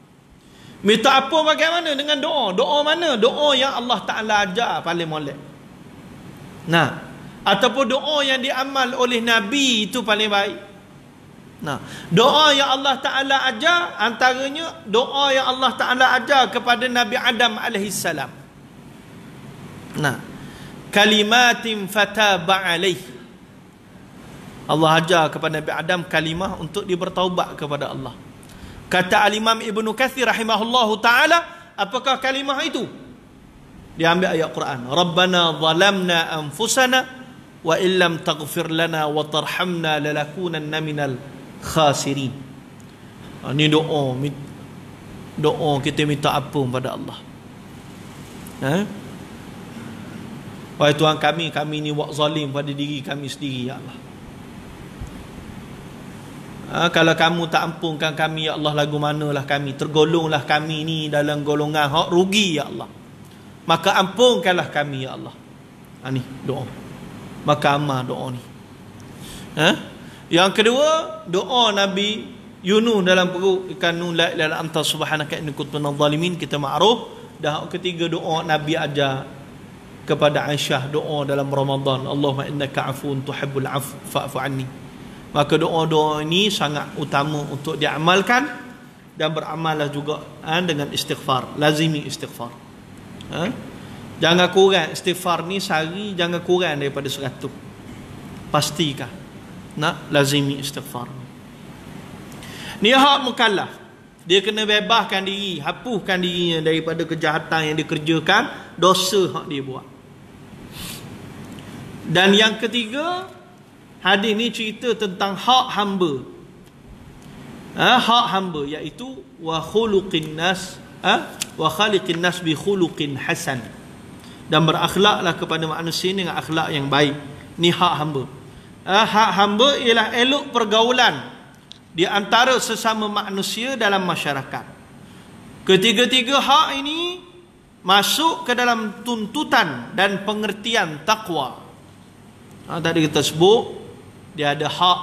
S1: Minta ampun bagaimana? Dengan doa. Doa mana? Doa yang Allah Ta'ala ajar paling molek. Nah, ataupun doa yang diamal oleh Nabi itu paling baik. Nah, doa yang Allah Ta'ala ajar, antaranya doa yang Allah Ta'ala ajar kepada Nabi Adam alaihissalam. Nah, kalimatin fataba alaih. Allah ajar kepada Nabi Adam kalimah untuk dia bertaubat kepada Allah. Kata Al-Imam Ibn Kathir rahimahullahu ta'ala, apakah kalimah itu? Dia ambil ayat Quran. Rabbana zalamna anfusana wa illam taghfir lana wa tarhamna lalakunanna minal khasirin. Ini doa. Doa kita minta ampun pada Allah. Wahai Tuhan kami ni buat zalim pada diri kami sendiri, ya Allah. Kalau kamu tak ampunkan kami, ya Allah, lagu manalah kami, tergolonglah kami ni dalam golongan hak rugi, ya Allah. Maka ampunkanlah kami, ya Allah. Ni doa. Maka amal doa ni. Yang kedua, doa Nabi Yunus dalam perut ikan nun, la ilaha illa anta subhanaka inni kuntu minadh dhalimin, kita makruf. Dan ketiga, doa Nabi ajar kepada Aisyah, doa dalam Ramadan, Allahumma innaka afuwun tuhibbul afwa fa'fu anni. Maka doa-doa ini sangat utama untuk diamalkan, dan beramallah juga dengan istighfar. Lazimi istighfar. Jangan kurang istighfar ni sehari, jangan kurang daripada 100. Pastikan nak lazimi istighfar. Ni hak mukallaf. Dia kena bebaskan diri, hapuskan dirinya daripada kejahatan yang dikerjakan, dosa hak dia buat. Dan yang ketiga, hadis ni cerita tentang hak hamba. Hak hamba iaitu wa khuluqin nas, wa khaliqin nas bi khuluqin hasan. Dan berakhlaklah kepada manusia dengan akhlak yang baik. Ni hak hamba. Hak hamba ialah elok pergaulan di antara sesama manusia dalam masyarakat. Ketiga-tiga hak ini masuk ke dalam tuntutan dan pengertian takwa. Tadi kita sebut dia ada hak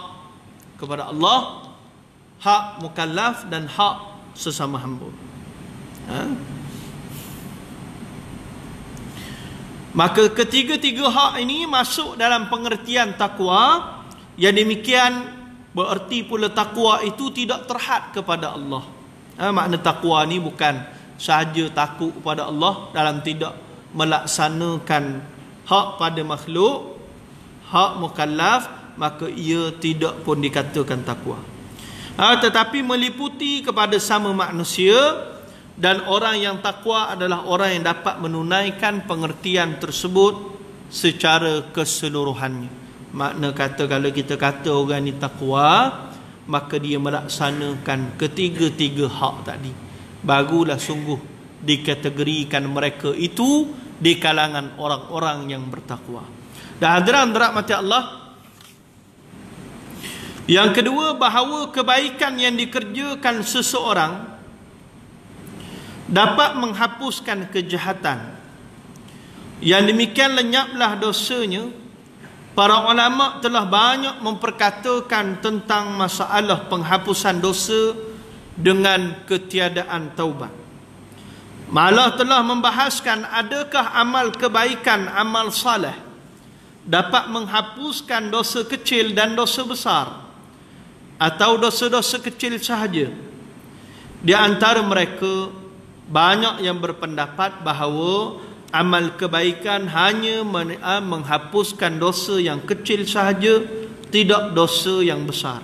S1: kepada Allah, hak mukallaf dan hak sesama hamba. Maka ketiga-tiga hak ini masuk dalam pengertian takwa. Yang demikian bererti pula takwa itu tidak terhad kepada Allah. Makna takwa ni bukan sahaja takut kepada Allah dalam tidak melaksanakan hak pada makhluk, hak mukallaf, maka ia tidak pun dikatakan takwa. Tetapi meliputi kepada sama manusia. Dan orang yang takwa adalah orang yang dapat menunaikan pengertian tersebut secara keseluruhannya. Makna kata, kalau kita kata orang ni takwa, maka dia melaksanakan ketiga-tiga hak tadi, barulah sungguh dikategorikan mereka itu di kalangan orang-orang yang bertakwa. Dan hadirin dirahmati Allah, yang kedua, bahawa kebaikan yang dikerjakan seseorang dapat menghapuskan kejahatan. Yang demikian lenyaplah dosanya. Para ulama telah banyak memperkatakan tentang masalah penghapusan dosa dengan ketiadaan taubat. Malah telah membahaskan adakah amal kebaikan, amal saleh dapat menghapuskan dosa kecil dan dosa besar, atau dosa-dosa kecil sahaja. Di antara mereka banyak yang berpendapat bahawa amal kebaikan hanya menghapuskan dosa yang kecil sahaja, tidak dosa yang besar.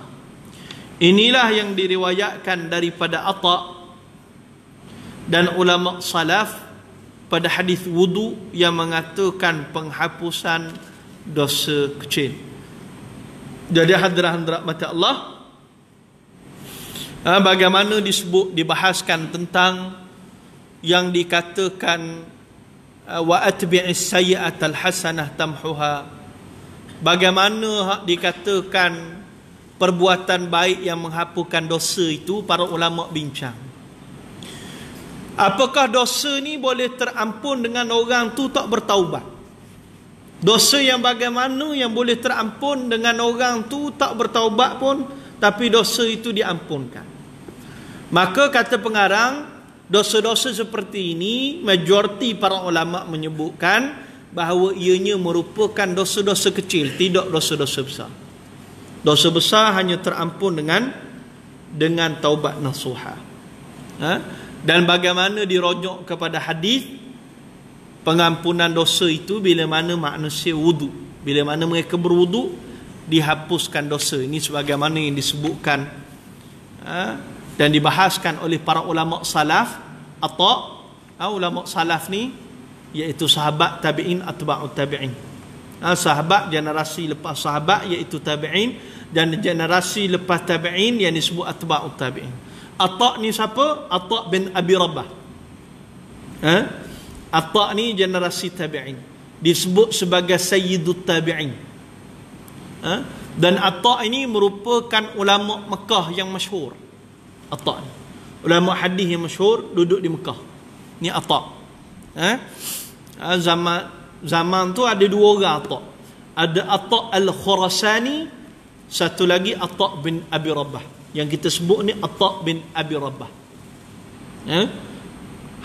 S1: Inilah yang diriwayatkan daripada Atha dan ulama salaf pada hadis wudu yang mengatakan penghapusan dosa kecil. Jadi hadirat mata Allah, bagaimana dibahaskan tentang yang dikatakan wa atbi'is sayyi'atal hasanah tamhuha. Bagaimana dikatakan perbuatan baik yang menghapuskan dosa itu, para ulama bincang. Apakah dosa ni boleh terampun dengan orang tu tak bertaubat? Dosa yang bagaimana yang boleh terampun dengan orang tu tak bertaubat pun, tapi dosa itu diampunkan? Maka kata pengarang, dosa-dosa seperti ini majoriti para ulama menyebutkan bahawa ianya merupakan dosa-dosa kecil, tidak dosa-dosa besar. Dosa besar hanya terampun dengan taubat nasuha. Dan bagaimana dirujuk kepada hadis pengampunan dosa itu bila mana manusia wudu, bila mana mereka berwudu dihapuskan dosa. Ini sebagaimana yang disebutkan dan dibahaskan oleh para ulama salaf. Ulama salaf ni iaitu sahabat tabi'in, atba'ut tabi'in, sahabat generasi lepas sahabat iaitu tabi'in, dan generasi lepas tabi'in yang disebut atba'ut tabi'in. Atta' ni siapa? Atta' bin Abi Rabah. Atta' ni generasi tabi'in, disebut sebagai sayyidut tabi'in. Dan Atta' ini merupakan ulama Mekah yang masyhur. Atta' ni ulama hadis yang masyhur, duduk di Mekah. Ni Atta'. Zaman tu ada dua orang Atta'. Ada Atta' al-Khurasani, satu lagi Atta' bin Abi Rabah. Yang kita sebut ni Atta' bin Abi Rabah.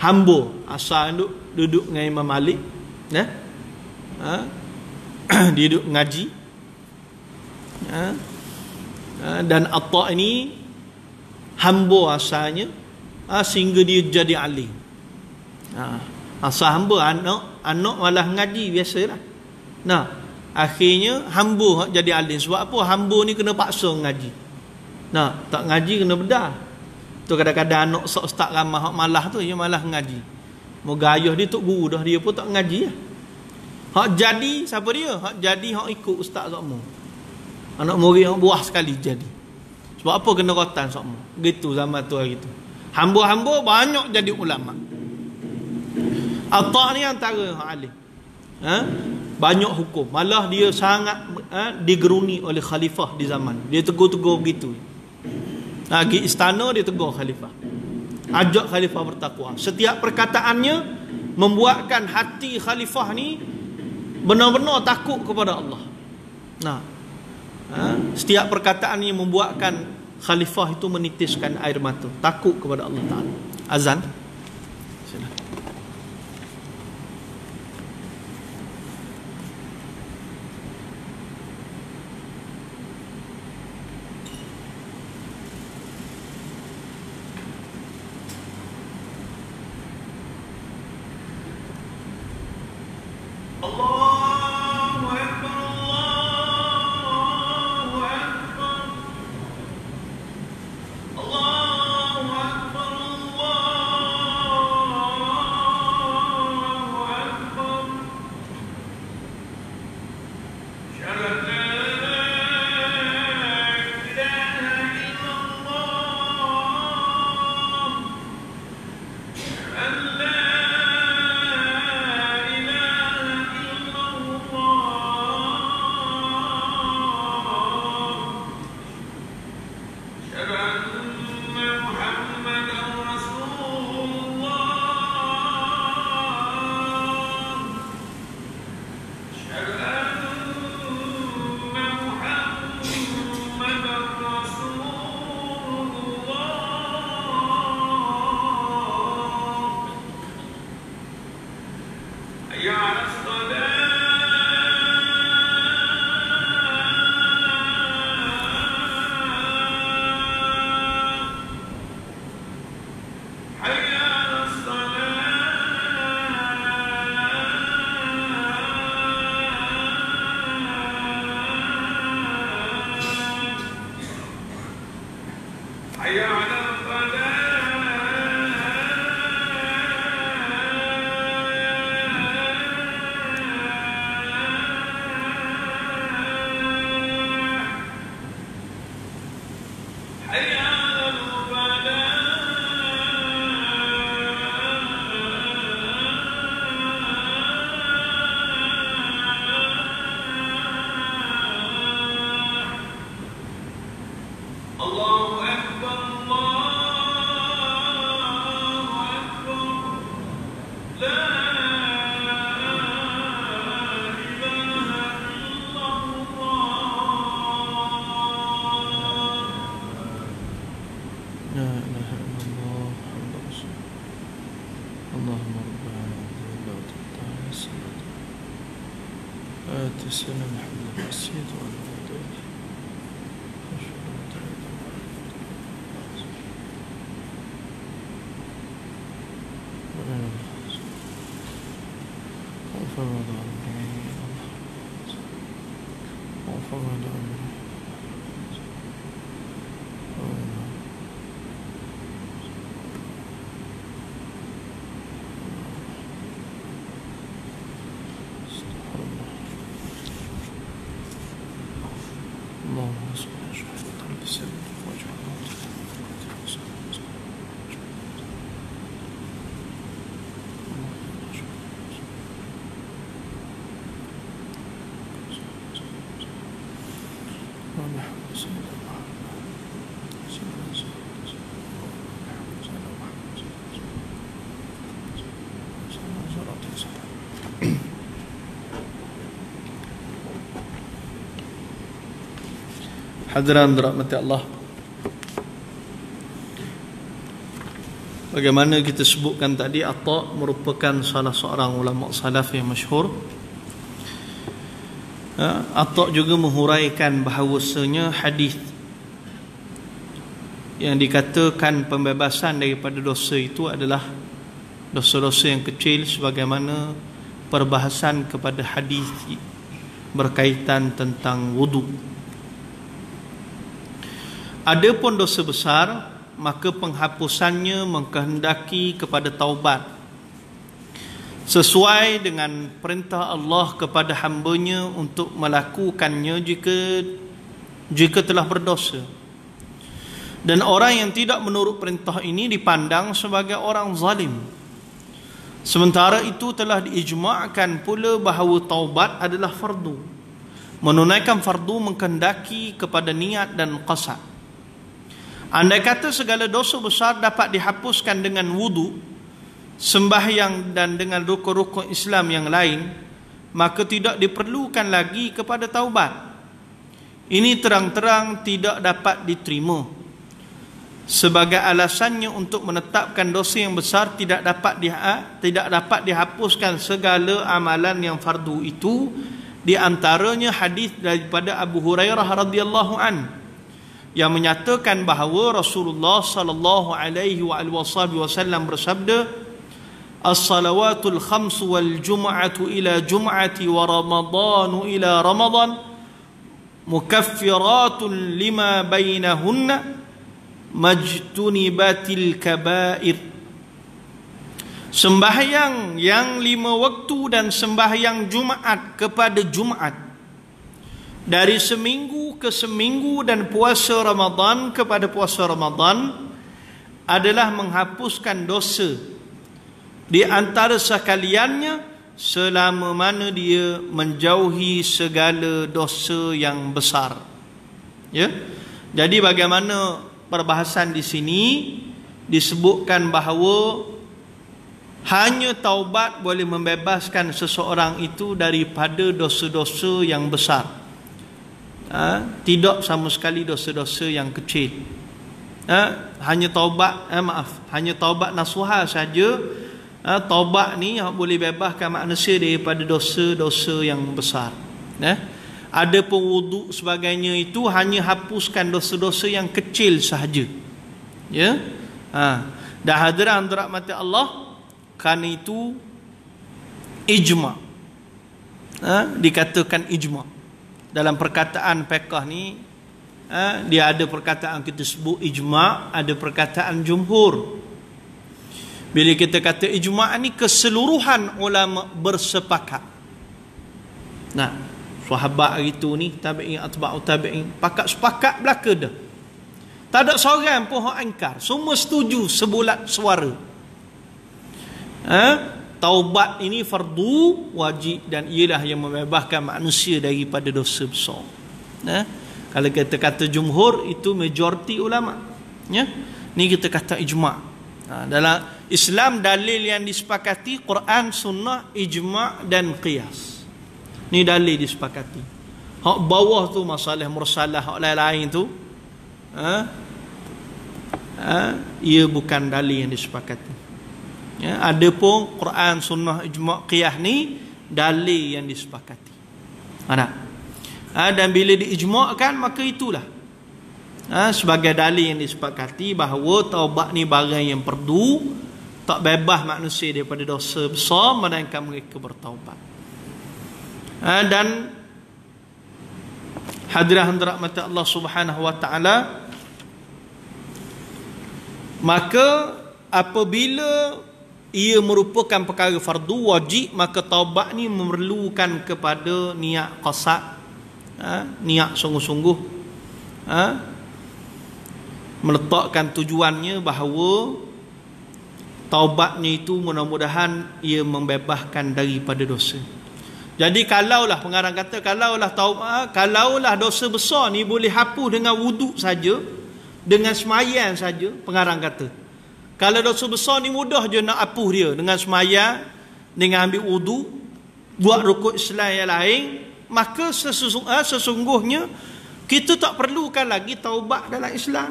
S1: Hamba asal duduk dengan Imam Malik, dia duduk ngaji. Dan Atta' ini hamba asalnya, sehingga dia jadi alim. Asal hamba, anak malah ngaji biasalah. Nah, akhirnya hamba jadi alim. Sebab apa? Hamba ni kena paksa ngaji. Nah, tak ngaji kena bedah. Tu kadang-kadang anak ustaz ramah hak malah tu, dia malah ngaji. Moga ayah dia tok guru dah, dia pun tak ngaji lah. Hak jadi siapa dia? Hak jadi hak ikut ustaz sokmo. Anak murid hak buah sekali jadi. Sebab apa kena rotan sokmo? Gitu zaman tu hari tu. Hamba-hamba banyak jadi ulama. Atta' ni antara hak alim. Banyak hukum. Malah dia sangat digeruni oleh khalifah di zaman. Dia tegur-tegur begitu. Pergi istana, dia tegur khalifah. Ajak khalifah bertakwa. Setiap perkataannya membuatkan hati khalifah ni benar-benar takut kepada Allah. Setiap perkataannya membuatkan khalifah itu menitiskan air mata, takut kepada Allah Ta'ala. Azan. اللهم ربنا لا تقطع الصلاة آت السنة محمد المسيد وعلى آله اللهم صل وسلم Hadirin dirahmati Allah. Bagaimana kita sebutkan tadi, Atta merupakan salah seorang ulama salaf yang masyhur. Atta juga menghuraikan bahawasanya hadis yang dikatakan pembebasan daripada dosa itu adalah dosa-dosa yang kecil, sebagaimana perbahasan kepada hadis berkaitan tentang wudu. Adapun dosa besar, maka penghapusannya mengkehendaki kepada taubat sesuai dengan perintah Allah kepada hamba-Nya untuk melakukannya jika telah berdosa. Dan orang yang tidak menurut perintah ini dipandang sebagai orang zalim. Sementara itu telah diijma'kan pula bahawa taubat adalah fardu. Menunaikan fardu mengkehendaki kepada niat dan qasad. Andai kata segala dosa besar dapat dihapuskan dengan wudu, sembahyang dan dengan rukun-rukun Islam yang lain, maka tidak diperlukan lagi kepada taubat. Ini terang-terang tidak dapat diterima. Sebagai alasannya untuk menetapkan dosa yang besar tidak dapat dihapuskan segala amalan yang fardu itu, di antaranya hadis daripada Abu Hurairah radhiyallahu anhu yang menyatakan bahawa Rasulullah sallallahu alaihi wasallam bersabda, as-salawatul khams wal jum'atu ila jum'ati wa ramadanu ila ramadan mukaffiratun lima bainahunna majtunibatil kaba'ir. Sembahyang yang 5 waktu dan sembahyang Jumaat kepada Jumaat, dari seminggu ke seminggu, dan puasa Ramadan kepada puasa Ramadan adalah menghapuskan dosa di antara sekaliannya selama mana dia menjauhi segala dosa yang besar. Ya. Jadi bagaimana perbahasan di sini disebutkan bahawa hanya taubat boleh membebaskan seseorang itu daripada dosa-dosa yang besar. Tidak sama sekali dosa-dosa yang kecil. Hanya taubat nasuha saja. Taubat ni boleh bebaskan manusia daripada dosa-dosa yang besar. Ada wudu sebagainya itu hanya hapuskan dosa-dosa yang kecil sahaja. Ya. Dan hadirin dirahmati Allah, kerana itu ijma'. Dikatakan ijma'. Dalam perkataan fiqh ni, dia ada perkataan kita sebut ijma', ada perkataan jumhur. Bila kita kata ijma' ni, keseluruhan ulama bersepakat. Nah, sahabat itu ni, tabi'in, atba'u tabi'in, sepakat belaka dah. Tak ada seorang pun hak ingkar. Semua setuju sebulat suara. Taubat ini fardu wajib dan ialah yang membebaskan manusia daripada dosa besar. Kalau kita kata jumhur, itu majoriti ulama. Ya? Ni kita kata ijma'. Dalam Islam dalil yang disepakati Quran, sunnah, ijma' dan qiyas. Ni dalil disepakati. Hak bawah tu masalah mursalah, hak lain-lain tu ia bukan dalil yang disepakati. Ya, ada pun Quran, sunnah, ijma', qiyas ni dalil yang disepakati. Dan bila diijma'kan maka itulah sebagai dalil yang disepakati bahawa taubat ni barang yang perlu, tak bebas manusia daripada dosa besar melainkan mereka bertaubat. Dan hadirin rahmat Allah Subhanahu wa taala, maka apabila ia merupakan perkara fardu wajib, maka taubat ni memerlukan kepada niat qasad, niat sungguh-sungguh, meletakkan tujuannya bahawa taubatnya itu mudah-mudahan ia membebaskan daripada dosa. Jadi kalaulah pengarang kata, kalaulah dosa besar ni boleh hapus dengan wuduk saja, dengan sembahyang saja, pengarang kata, kalau dosa besar ni mudah je nak hapus dia dengan sembahyang, dengan ambil wuduk, buat rukuk Islam yang lain, maka sesungguhnya kita tak perlukan lagi taubat dalam Islam.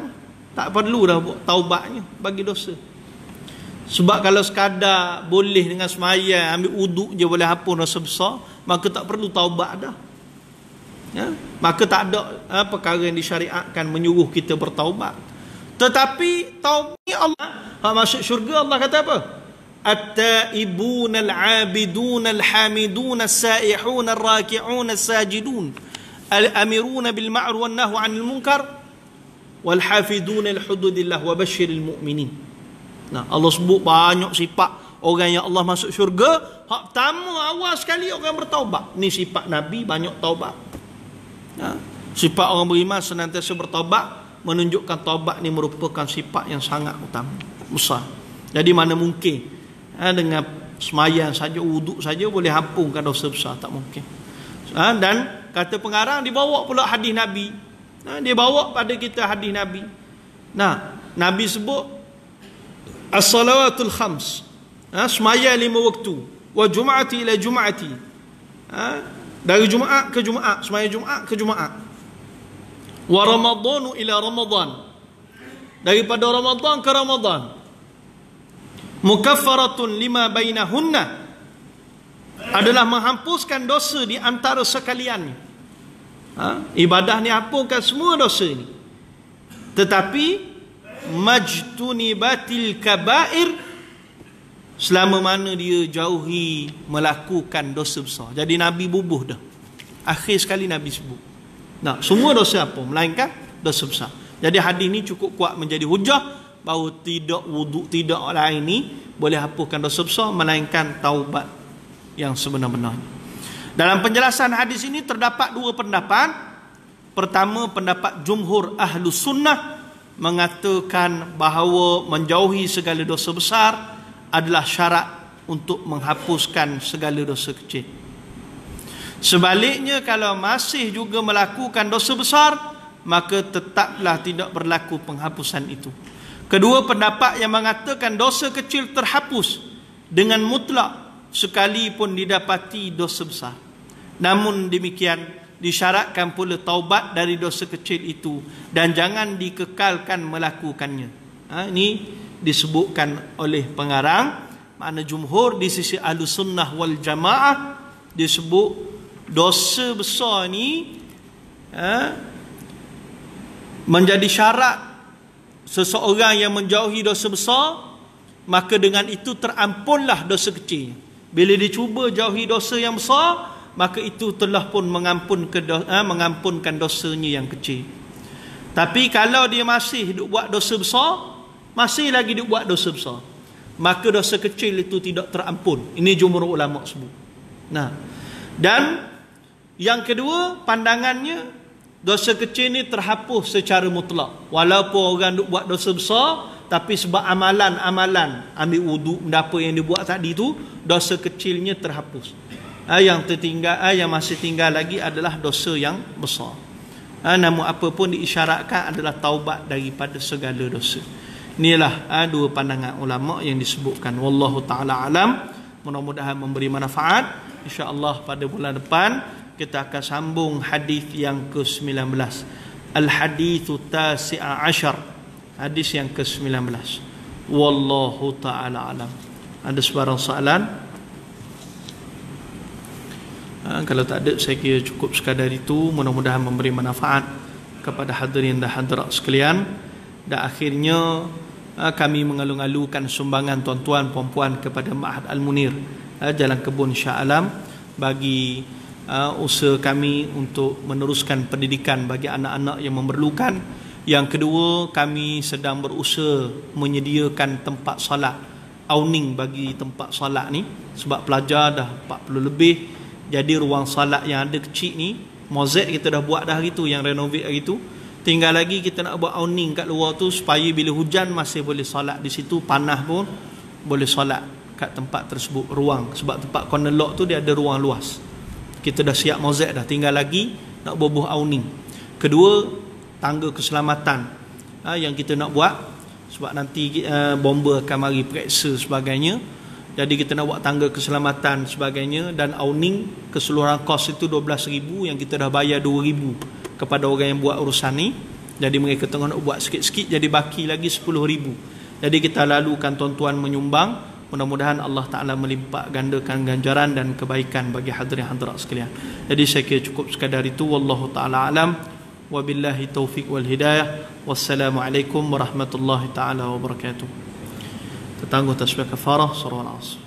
S1: Tak perlu dah buat taubatnya bagi dosa. Sebab kalau sekadar boleh dengan sembahyang, ambil wuduk je boleh hapus dosa besar, maka tak perlu taubat dah. Maka tak ada perkara yang disyariatkan menyuruh kita bertaubat. Tetapi taubat Allah, masuk syurga, Allah kata apa? At-taibun al-abidun al-hamidun as-saihun ar-raki'un as-sajidun al-amirun bil ma'ruf wan nahyu 'anil munkar wal hafidun al-hududillah wa basyiril mu'minin. Allah sebut banyak sifat orang yang Allah masuk syurga. Hak pertama awal sekali orang bertaubat. Ni sifat Nabi, banyak taubat. Sifat orang beriman senantiasa bertaubat, menunjukkan taubat ni merupakan sifat yang sangat utama, besar. Jadi mana mungkin dengan semayang saja, wuduk saja boleh hapuskan dosa besar? Tak mungkin. Dan kata pengarang, dibawa pula hadis Nabi. Dia bawa pada kita hadis Nabi. Nabi sebut as-salawatul khams, semayang 5 waktu, wa jum'ati ila jum'ati, dari Jumaat ke Jumaat, semayang Jumaat ke Jumaat, wa ramadhanu ila ramadhan, daripada Ramadan ke Ramadan, mukaffaratun lima bainahunna, adalah menghapuskan dosa di antara sekaliannya. Ibadah ni hapuskan semua dosa ni, tetapi majtunibatil kabair, selama mana dia jauhi melakukan dosa besar. Jadi Nabi bubuh dah. Akhir sekali Nabi sebut, semua dosa apa? Melainkan dosa besar. Jadi hadis ni cukup kuat menjadi hujah bahawa tidak wuduk, tidak lain ni boleh hapuskan dosa besar melainkan taubat yang sebenar-benarnya. Dalam penjelasan hadis ini terdapat 2 pendapat. Pertama, pendapat jumhur ahlus sunnah mengatakan bahawa menjauhi segala dosa besar adalah syarat untuk menghapuskan segala dosa kecil. Sebaliknya, kalau masih juga melakukan dosa besar, maka tetaplah tidak berlaku penghapusan itu. Kedua pendapat yang mengatakan dosa kecil terhapus dengan mutlak sekalipun didapati dosa besar. Namun demikian, disyaratkan pula taubat dari dosa kecil itu dan jangan dikekalkan melakukannya. Ini disebutkan oleh pengarang, makna jumhur di sisi Ahlus Sunnah wal Jamaah disebut dosa besar ni menjadi syarat seseorang yang menjauhi dosa besar, maka dengan itu terampunlah dosa kecil. Bila dia cuba jauhi dosa yang besar, maka itu telah pun mengampunkan dosanya yang kecil. Tapi kalau dia masih duk buat dosa besar, masih lagi duk buat dosa besar, maka dosa kecil itu tidak terampun. Ini jumhur ulama sebut. Dan yang kedua, pandangannya dosa kecil ni terhapus secara mutlak. Walaupun orang duk buat dosa besar, tapi sebab amalan-amalan, ambil wuduk, apa yang dia buat tadi tu, dosa kecilnya terhapus. Yang tertinggal, yang masih tinggal lagi adalah dosa yang besar. Namun apapun diisyaratkan adalah taubat daripada segala dosa. Inilah 2 pandangan ulama yang disebutkan. Wallahu ta'ala alam. Mudah-mudahan memberi manfaat. InsyaAllah pada bulan depan kita akan sambung hadis yang ke-19. Al-hadithu tasi'a ashar, hadis yang ke-19. Wallahu ta'ala alam. Ada sebarang soalan? Kalau tak ada, saya kira cukup sekadar itu. Mudah-mudahan memberi manfaat kepada hadirin dan hadirat sekalian. Dan akhirnya kami mengalu-alukan sumbangan tuan-tuan puan-puan kepada Ma'had Al-Munir Jalan Kebun Shah Alam bagi usaha kami untuk meneruskan pendidikan bagi anak-anak yang memerlukan. Yang kedua, kami sedang berusaha menyediakan tempat solat, awning bagi tempat solat ni, sebab pelajar dah 40 lebih. Jadi ruang solat yang ada kecil ni, mozaik kita dah buat dah hari tu, yang renovate hari tu. Tinggal lagi kita nak buat awning kat luar tu supaya bila hujan masih boleh solat di situ, panas pun boleh solat kat tempat tersebut, ruang. Sebab tempat corner lot tu dia ada ruang luas. Kita dah siap mozaik dah, tinggal lagi nak bubuh awning. Kedua, tangga keselamatan yang kita nak buat, sebab nanti bomba akan mari periksa sebagainya. Jadi kita nak buat tangga keselamatan sebagainya, dan awning keseluruhan kos itu 12,000, yang kita dah bayar 2,000 kepada orang yang buat urusan ni. Jadi mereka tengah nak buat sikit-sikit, jadi baki lagi 10,000. Jadi kita lalukan tuan-tuan menyumbang. Mudah-mudahan Allah Ta'ala melimpah gandakan ganjaran dan kebaikan bagi hadirin hadirat sekalian. Jadi saya kira cukup sekadar itu. Wallahu ta'ala alam. Wabillahi taufiq wal hidayah. Wassalamualaikum warahmatullahi ta'ala wabarakatuh. Tetangguh tasbih kafarah surah Al-Asr.